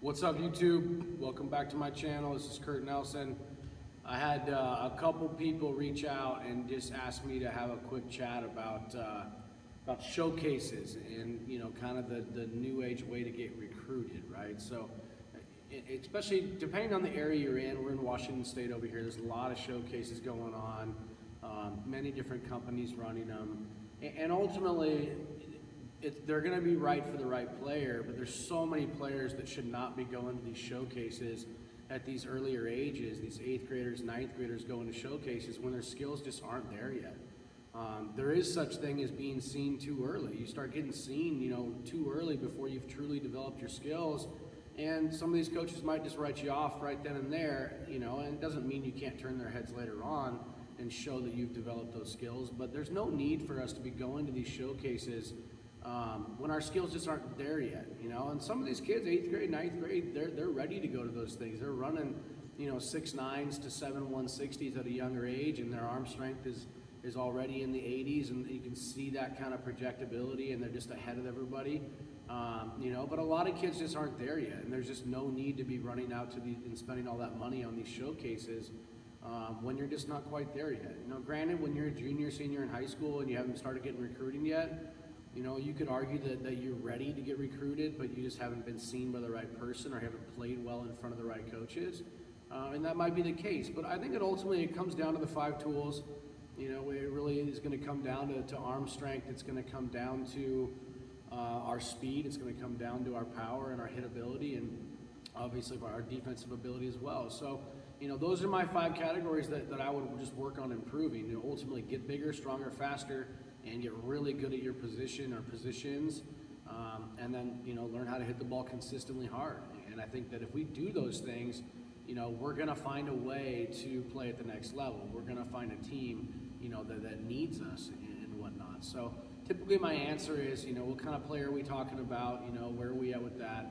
What's up, YouTube? Welcome back to my channel. This is Kurt Nelson. I had a couple people reach out and just ask me to have a quick chat about showcases and kind of the new age way to get recruited, right? So, especially depending on the area you're in, we're in Washington State over here. There's a lot of showcases going on, many different companies running them, and ultimately, they're going to be right for the right player, but there's so many players that should not be going to these showcases at these earlier ages. These 8th graders, 9th graders going to showcases when their skills just aren't there yet. There is such thing as being seen too early. You start getting seen, too early before you've truly developed your skills, and some of these coaches might just write you off right then and there, and it doesn't mean you can't turn their heads later on and show that you've developed those skills, but there's no need for us to be going to these showcases when our skills just aren't there yet, and some of these kids, 8th grade, 9th grade, they're ready to go to those things. They're running, 6'9s to 7'160s at a younger age, and their arm strength is already in the 80s, and you can see that kind of projectability, and they're just ahead of everybody, but a lot of kids just aren't there yet, and there's just no need to be running out to and spending all that money on these showcases when you're just not quite there yet. Granted, when you're a junior, senior in high school, and you haven't started getting recruiting yet, you could argue that you're ready to get recruited, but you just haven't been seen by the right person or haven't played well in front of the right coaches. And that might be the case. But I think it comes down to the 5 tools. It really is going to come down to arm strength. It's going to come down to our speed. It's going to come down to our power and our hit ability, and obviously our defensive ability as well. So, those are my 5 categories that I would just work on improving. Ultimately get bigger, stronger, faster, and get really good at your position or positions, and then learn how to hit the ball consistently hard. And I think that if we do those things, we're going to find a way to play at the next level. We're going to find a team that needs us and whatnot. So typically my answer is what kind of player are we talking about, where are we at with that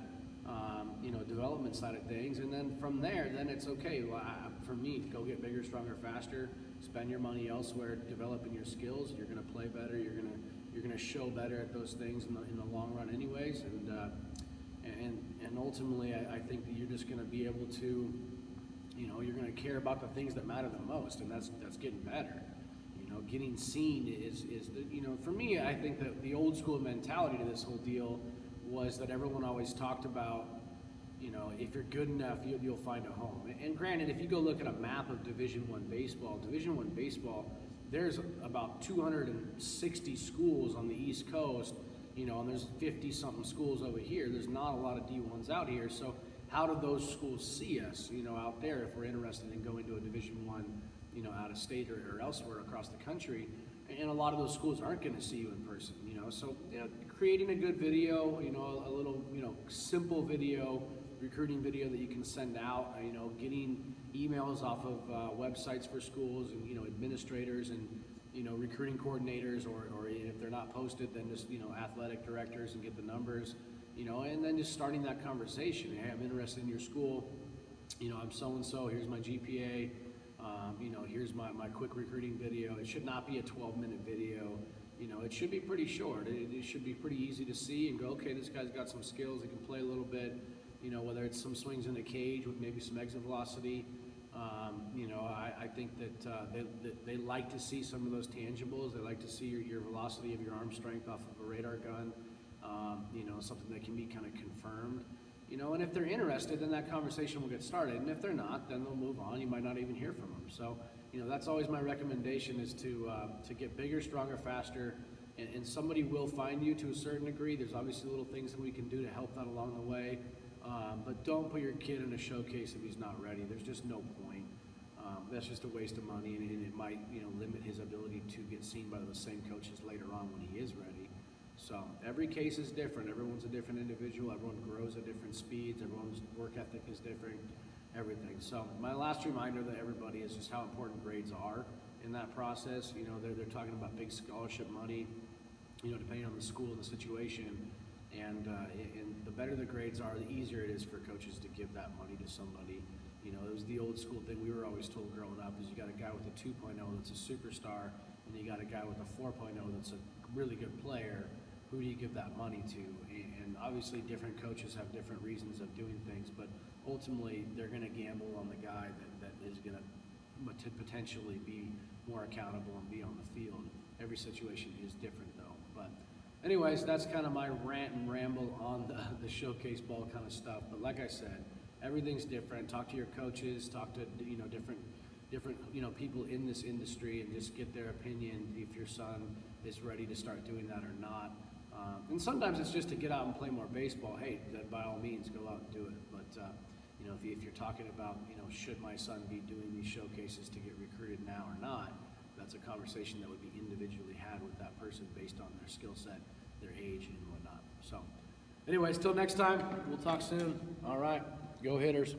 development side of things, and then from there then it's okay. Well, for me, go get bigger, stronger, faster. Spend your money elsewhere, developing your skills. You're going to play better. You're going to show better at those things in the long run, anyways. And ultimately, I think that you're just going to be able to, you're going to care about the things that matter the most, and that's getting better. Getting seen is for me, I think that the old school mentality to this whole deal was that everyone always talked about, if you're good enough, you'll find a home. And granted, if you go look at a map of Division I baseball, there's about 260 schools on the East Coast, and there's 50-something schools over here. There's not a lot of D1s out here. So how do those schools see us, out there if we're interested in going to a Division I, out of state or elsewhere across the country? And a lot of those schools aren't going to see you in person, So creating a good video, a little, simple video, recruiting video that you can send out, getting emails off of websites for schools and, administrators and, recruiting coordinators, or if they're not posted, then just, athletic directors and get the numbers, and then just starting that conversation. Hey, I'm interested in your school, I'm so-and-so, here's my GPA, here's my quick recruiting video. It should not be a 12-minute video. It should be pretty short. It should be pretty easy to see and go, okay, this guy's got some skills, he can play a little bit, whether it's some swings in the cage with maybe some exit velocity. I think that they like to see some of those tangibles. They like to see your velocity of your arm strength off of a radar gun, something that can be kind of confirmed. And if they're interested, then that conversation will get started. And if they're not, then they'll move on. You might not even hear from them. So, that's always my recommendation, is to get bigger, stronger, faster, and somebody will find you to a certain degree. There's obviously little things that we can do to help that along the way. But don't put your kid in a showcase if he's not ready. There's just no point. That's just a waste of money, and it might, limit his ability to get seen by the same coaches later on when he is ready. So every case is different. Everyone's a different individual. Everyone grows at different speeds. Everyone's work ethic is different, everything. So my last reminder to everybody is just how important grades are in that process. They're talking about big scholarship money, depending on the school and the situation. And the better the grades are, the easier it is for coaches to give that money to somebody. It was the old school thing we were always told growing up, is you got a guy with a 2.0 that's a superstar, and you got a guy with a 4.0 that's a really good player, who do you give that money to? And obviously different coaches have different reasons of doing things, but ultimately they're going to gamble on the guy that is going to potentially be more accountable and be on the field. Every situation is different though. But anyways, that's kind of my rant and ramble on the showcase ball kind of stuff. But like I said, everything's different. Talk to your coaches, talk to different people in this industry, and just get their opinion if your son is ready to start doing that or not. And sometimes it's just to get out and play more baseball. Hey, by all means, go out and do it. But if you're talking about should my son be doing these showcases to get recruited now or not, that's a conversation that would be individually had with that person based on their skill set, their age, and whatnot. So anyways, till next time, we'll talk soon. All right, go Hitters.